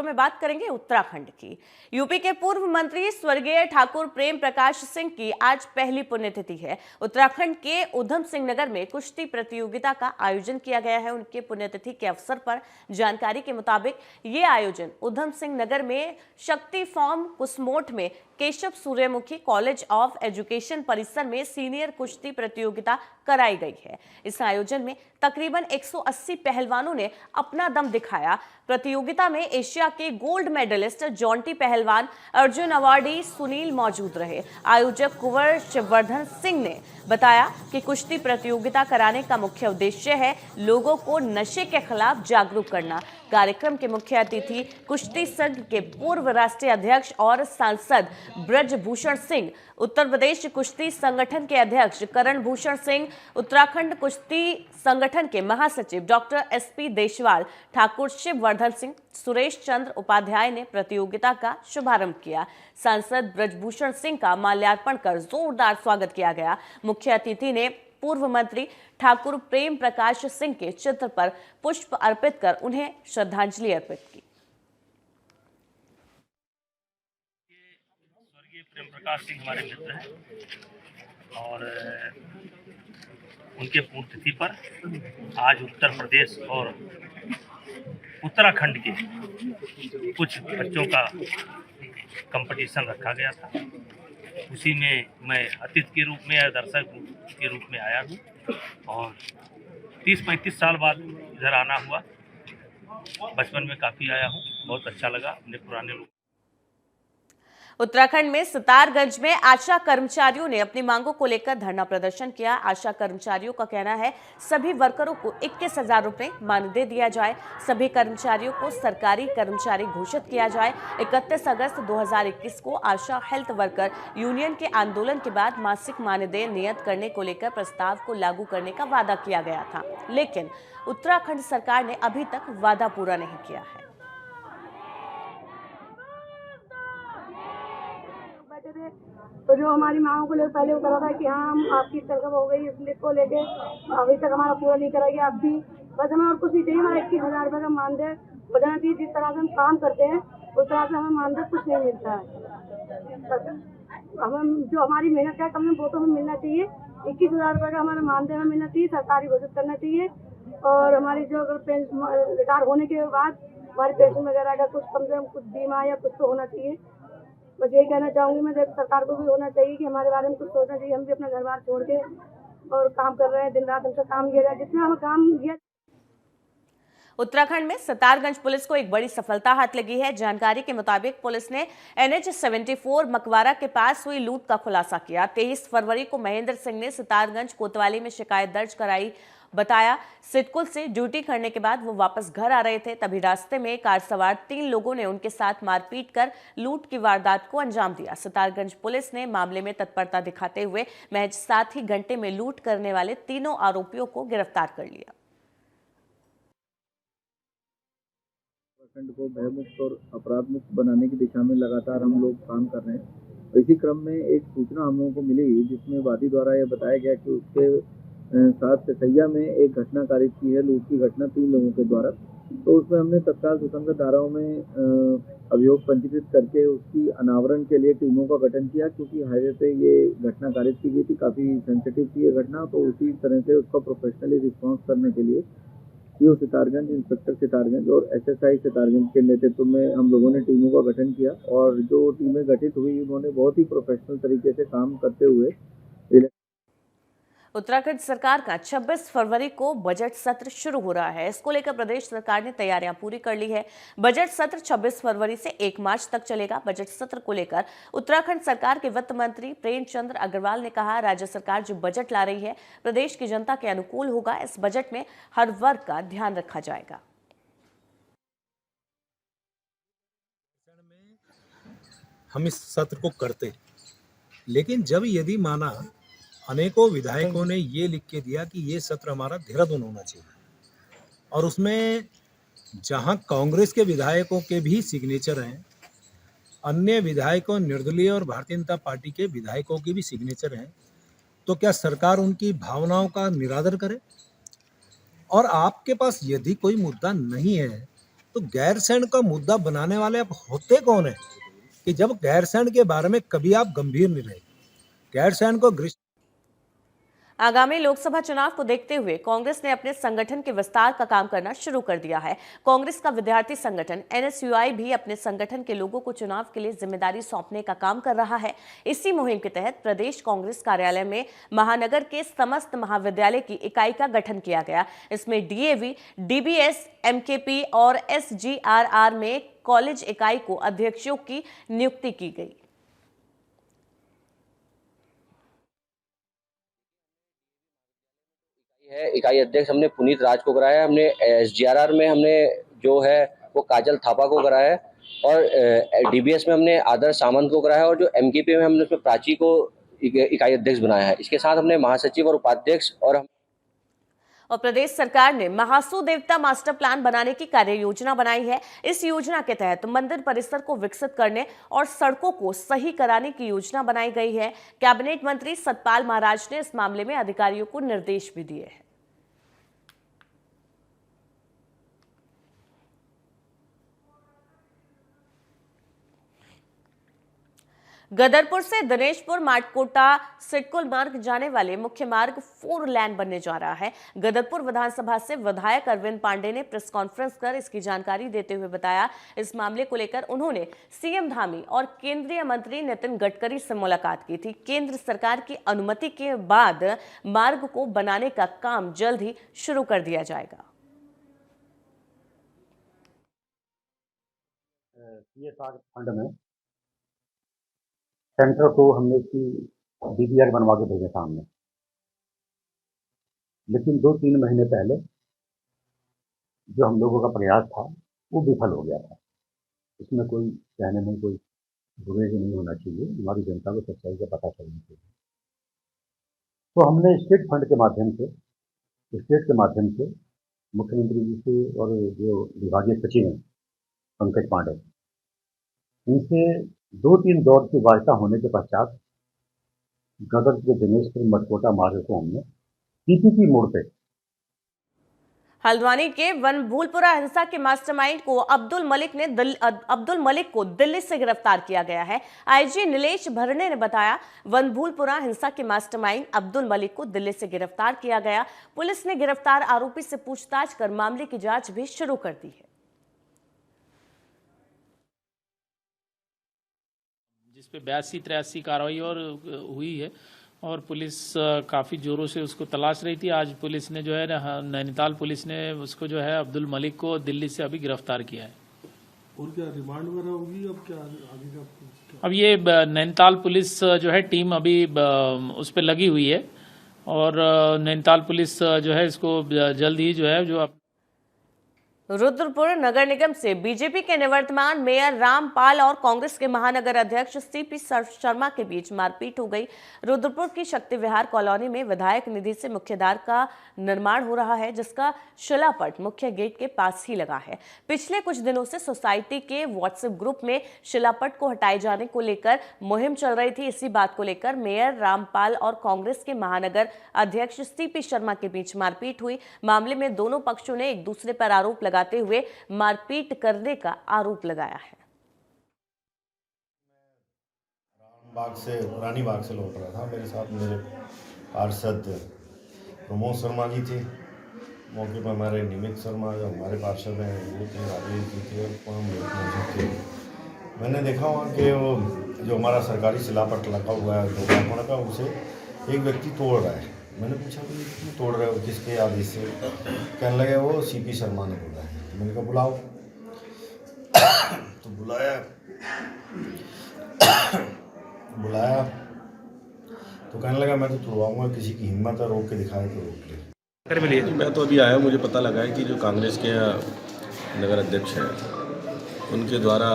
खबरों में बात करेंगे उत्तराखंड की। यूपी के पूर्व मंत्री स्वर्गीय ठाकुर प्रेम प्रकाश सिंह की आज पहली पुण्यतिथि है। उत्तराखंड के उधम सिंह नगर में कुश्ती प्रतियोगिता का आयोजन किया गया है। उनके पुण्यतिथि के अवसर पर जानकारी के मुताबिक ये आयोजन उधम सिंह नगर में शक्ति फॉर्म कुसमोठ में केशव सूर्यमुखी कॉलेज ऑफ एजुकेशन परिसर में सीनियर कुश्ती प्रतियोगिता कराई गई है। इस आयोजन में तकरीबन 180 पहलवानों ने अपना दम दिखाया। प्रतियोगिता में एशिया के गोल्ड मेडलिस्ट जॉन्टी पहलवान, अर्जुन अवार्डी सुनील मौजूद रहे। आयोजक कुंवर शिववर्धन सिंह ने बताया कि कुश्ती प्रतियोगिता कराने का मुख्य उद्देश्य है लोगों को नशे के खिलाफ जागरूक करना। कार्यक्रम के मुख्य अतिथि कुश्ती संघ के पूर्व राष्ट्रीय अध्यक्ष और सांसद ब्रजभूषण सिंह, उत्तर प्रदेश कुश्ती संगठन के अध्यक्ष करण भूषण सिंह, उत्तराखंड कुश्ती संगठन के महासचिव डॉक्टर एसपी देशवाल, ठाकुर शिववर्धन सिंह, सुरेश चंद्र उपाध्याय ने प्रतियोगिता का शुभारंभ किया। सांसद ब्रजभूषण सिंह का माल्यार्पण कर जोरदार स्वागत किया गया। मुख्य अतिथि ने पूर्व मंत्री ठाकुर प्रेम प्रकाश सिंह के चित्र पर पुष्प अर्पित कर उन्हें श्रद्धांजलि अर्पित की। स्वर्गीय प्रेम प्रकाश सिंह हमारे मित्र हैं और उनके पुण्यतिथि पर आज उत्तर प्रदेश और उत्तराखंड के कुछ बच्चों का कंपटीशन रखा गया था। उसी में मैं अतिथि के रूप में या दर्शक के रूप में आया हूँ और 30-35 साल बाद इधर आना हुआ। बचपन में काफ़ी आया हूँ, बहुत अच्छा लगा अपने पुराने लोग। उत्तराखंड में सितारगंज में आशा कर्मचारियों ने अपनी मांगों को लेकर धरना प्रदर्शन किया। आशा कर्मचारियों का कहना है सभी वर्करों को 21,000 रुपए मानदेय दिया जाए, सभी कर्मचारियों को सरकारी कर्मचारी घोषित किया जाए। 31 अगस्त 2021 को आशा हेल्थ वर्कर यूनियन के आंदोलन के बाद मासिक मानदेय नियत करने को लेकर प्रस्ताव को लागू करने का वादा किया गया था, लेकिन उत्तराखंड सरकार ने अभी तक वादा पूरा नहीं किया है। तो जो हमारी मांगों को लेकर पहले वो करा था कि हाँ हम आपकी तरफ हो गई, इसको लेके अभी तक हमारा पूरा नहीं कराएगी। अब भी बस हमें और कुछ नहीं चाहिए। हमारा 21,000 रुपये का मानदेय बजाना चाहिए। जिस तरह से हम काम करते हैं उस तरह से हमें मानदेय कुछ नहीं मिलता है। हमें जो हमारी मेहनत का कम है वो तो हमें मिलना चाहिए। 21,000 रुपये का हमारा मानदेय हमें मिलना चाहिए, सरकारी घोषित करना चाहिए। और हमारी जो अगर रिटायर होने के बाद हमारी पेंशन वगैरह का कुछ कम से कम कुछ बीमा या कुछ तो होना चाहिए। बस यही कहना चाहूँगी मैं, सरकार को भी होना चाहिए कि हमारे बारे में कुछ सोचना चाहिए। हम भी अपना घर बार छोड़ के और काम कर रहे हैं, दिन रात हमसे काम किया जाए, जितना हमें काम दिया। उत्तराखंड में सितारगंज पुलिस को एक बड़ी सफलता हाथ लगी है। जानकारी के मुताबिक पुलिस ने NH 74 मकवारा के पास हुई लूट का खुलासा किया। 23 फरवरी को महेंद्र सिंह ने सितारगंज कोतवाली में शिकायत दर्ज कराई। बताया सिडकुल से ड्यूटी करने के बाद वो वापस घर आ रहे थे, तभी रास्ते में कार सवार 3 लोगों ने उनके साथ मारपीट कर लूट की वारदात को अंजाम दिया। सितारगंज पुलिस ने मामले में तत्परता दिखाते हुए महज 7 ही घंटे में लूट करने वाले तीनों आरोपियों को गिरफ्तार कर लिया। उत्तराखंड को भयमुक्त और अपराध मुक्त बनाने की दिशा में लगातार हम लोग काम कर रहे हैं। इसी क्रम में एक सूचना हम लोगों को मिली जिसमें वादी द्वारा यह बताया गया कि उसके साथ ससैया में एक घटना कारित की है, लूट की घटना 3 लोगों के द्वारा। तो उसमें हमने तत्काल सुसंगत धाराओं में अभियोग पंजीकृत करके उसकी अनावरण के लिए टीमों का गठन किया, क्योंकि हाईवे पे ये घटना कारित की गई थी। काफ़ी सेंसिटिव थी ये घटना, तो उसी तरह से उसका प्रोफेशनली रिस्पॉन्स करने के लिए सीओ सितारगंज, इंस्पेक्टर सितारगंज और SSI सितारगंज के नेतृत्व में हम लोगों ने टीमों का गठन किया। और जो टीमें गठित हुई उन्होंने बहुत ही प्रोफेशनल तरीके से काम करते हुए। उत्तराखंड सरकार का 26 फरवरी को बजट सत्र शुरू हो रहा है। इसको लेकर प्रदेश सरकार ने तैयारियां पूरी कर ली है। बजट सत्र 26 फरवरी से 1 मार्च तक चलेगा। बजट सत्र को लेकर उत्तराखंड सरकार के वित्त मंत्री प्रेमचंद अग्रवाल ने कहा, राज्य सरकार जो बजट ला रही है प्रदेश की जनता के अनुकूल होगा। इस बजट में हर वर्ग का ध्यान रखा जाएगा। हम इस सत्र को करते, लेकिन जब यदि माना अनेकों विधायकों ने ये लिख के दिया कि ये सत्र हमारा देहरादून होना चाहिए, और उसमें जहां कांग्रेस के विधायकों के भी सिग्नेचर हैं, अन्य विधायकों निर्दलीय और भारतीय जनता पार्टी के विधायकों की भी सिग्नेचर हैं, तो क्या सरकार उनकी भावनाओं का निरादर करे? और आपके पास यदि कोई मुद्दा नहीं है तो गैरसैंण का मुद्दा बनाने वाले आप होते कौन है कि जब गैरसैंण के बारे में कभी आप गंभीर नहीं रहे। गैरसैंण को आगामी लोकसभा चुनाव को देखते हुए कांग्रेस ने अपने संगठन के विस्तार का काम करना शुरू कर दिया है। कांग्रेस का विद्यार्थी संगठन NSUI भी अपने संगठन के लोगों को चुनाव के लिए जिम्मेदारी सौंपने का काम कर रहा है। इसी मुहिम के तहत प्रदेश कांग्रेस कार्यालय में महानगर के समस्त महाविद्यालय की इकाई का गठन किया गया। इसमें DAV, DBS, MKP और SGRR में कॉलेज इकाई को अध्यक्षों की नियुक्ति की गई। इकाई अध्यक्ष हमने पुनीत राज को कराया है, हमने SGRR में हमने जो है वो काजल थापा को कराया है और DBS में हमने आदर्श सामंत को कराया है और जो MKP में हमने उसमें प्राची को इकाई अध्यक्ष बनाया है। इसके साथ हमने महासचिव और उपाध्यक्ष और प्रदेश सरकार ने महासू देवता मास्टर प्लान बनाने की कार्य योजना बनाई है। इस योजना के तहत मंदिर परिसर को विकसित करने और सड़कों को सही कराने की योजना बनाई गई है। कैबिनेट मंत्री सतपाल महाराज ने इस मामले में अधिकारियों को निर्देश भी दिए हैं। गदरपुर से दिनेशपुर माटकोटा सिडकुल मार्ग जाने वाले मुख्य मार्ग 4 लेन बनने जा रहा है। गदरपुर विधानसभा से विधायक अरविंद पांडे ने प्रेस कॉन्फ्रेंस कर इसकी जानकारी देते हुए बताया, इस मामले को लेकर उन्होंने सीएम धामी और केंद्रीय मंत्री नितिन गडकरी से मुलाकात की थी। केंद्र सरकार की अनुमति के बाद मार्ग को बनाने का काम जल्द ही शुरू कर दिया जाएगा। CSR फंड में सेंटर को हमने इसकी DPR बनवा के भेजे सामने, लेकिन 2-3 महीने पहले जो हम लोगों का प्रयास था वो विफल हो गया था। इसमें कोई कहने में कोई गुरेज नहीं होना चाहिए, हमारी जनता को सच्चाई का पता चलना चाहिए। तो हमने स्टेट फंड के माध्यम से मुख्यमंत्री जी से और जो विभागीय सचिव हैं पंकज पांडे, इनसे 2-3 दौर की वार्ता होने के पश्चात गदर के दिनेशपुर मटकोटा मार्ग को हमने PPP मोड पे। हल्द्वानी के वनभूलपुरा हिंसा के मास्टरमाइंड को अब्दुल मलिक को दिल्ली से गिरफ्तार किया गया है। IG नीलेश भरने ने बताया, वनभूलपुरा हिंसा के मास्टरमाइंड अब्दुल मलिक को दिल्ली से गिरफ्तार किया गया। पुलिस ने गिरफ्तार आरोपी से पूछताछ कर मामले की जांच भी शुरू कर दी है। जिस पे 82-83 कार्रवाई और हुई है और पुलिस काफ़ी जोरों से उसको तलाश रही थी। आज पुलिस ने जो है नैनीताल पुलिस ने उसको जो है अब्दुल मलिक को दिल्ली से अभी गिरफ्तार किया है। और क्या रिमांड वगैरह होगी? अब क्या आगे का? अब ये नैनीताल पुलिस जो है टीम अभी उस पर लगी हुई है और नैनीताल पुलिस जो है इसको जल्द ही जो है जो रुद्रपुर नगर निगम से बीजेपी के निवर्तमान मेयर रामपाल और कांग्रेस के महानगर अध्यक्ष CP शर्मा के बीच मारपीट हो गई। रुद्रपुर की शक्ति विहार कॉलोनी में विधायक निधि से मुख्य द्वार का निर्माण हो रहा है, जिसका शिलापट मुख्य गेट के पास ही लगा है। पिछले कुछ दिनों से सोसाइटी के व्हाट्सएप ग्रुप में शिलापट को हटाए जाने को लेकर मुहिम चल रही थी। इसी बात को लेकर मेयर रामपाल और कांग्रेस के महानगर अध्यक्ष CP शर्मा के बीच मारपीट हुई। मामले में दोनों पक्षों ने एक दूसरे पर आरोप लगाते हुए मारपीट करने का आरोप लगाया है। रानी बाग से लौट रहा था, मेरे साथ मेरे पार्षद प्रमोद शर्मा जी थे। मौके पर हमारे निमित शर्मा जो हमारे पार्षद हैं वो थे, राजेश जी थे और मौजूद थे। मैंने देखा वहाँ कि वो जो हमारा सरकारी शिलापट लगा हुआ है 2 लाख का, उसे एक व्यक्ति तोड़ रहा है। मैंने पूछा कि क्यों तोड़ रहे हो, किसके आदेश से? कहने लगे वो CP शर्मा ने बोला है। तो मैंने कहा बुलाओ, तो बुलाया तो कहने लगा मैं तो तोड़वाऊंगा, किसी की हिम्मत है रोक के दिखाए तो रोक ले। मैं तो अभी आया, मुझे पता लगा है कि जो कांग्रेस के नगर अध्यक्ष हैं उनके द्वारा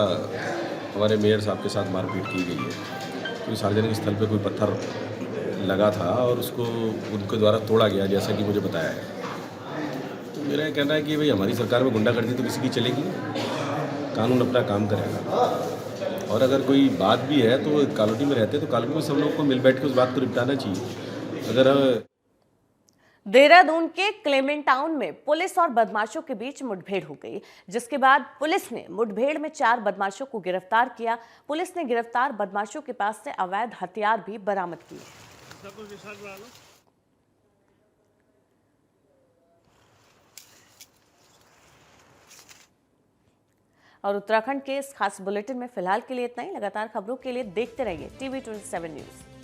हमारे मेयर साहब के साथ मारपीट की गई है। तो सार्वजनिक स्थल पे कोई पत्थर लगा था और उसको उनके द्वारा तोड़ा गया, जैसा कि मुझे बताया है। तो मेरा कहना है कि भाई हमारी सरकार में गुंडागर्दी तो किसी की चलेगी, कानून अपना काम करेगा। और अगर कोई बात भी है तो कॉलोनी में रहते तो कॉलोनी में सब लोग को मिल बैठ के उस बात को निपटाना चाहिए। अगर देहरादून के क्लेमेंट टाउन में पुलिस और बदमाशों के बीच मुठभेड़ हो गई, जिसके बाद पुलिस ने मुठभेड़ में 4 बदमाशों को गिरफ्तार किया। पुलिस ने गिरफ्तार बदमाशों के पास से अवैध हथियार भी बरामद किए। और उत्तराखंड के इस खास बुलेटिन में फिलहाल के लिए इतना ही। लगातार खबरों के लिए देखते रहिए TV27 न्यूज।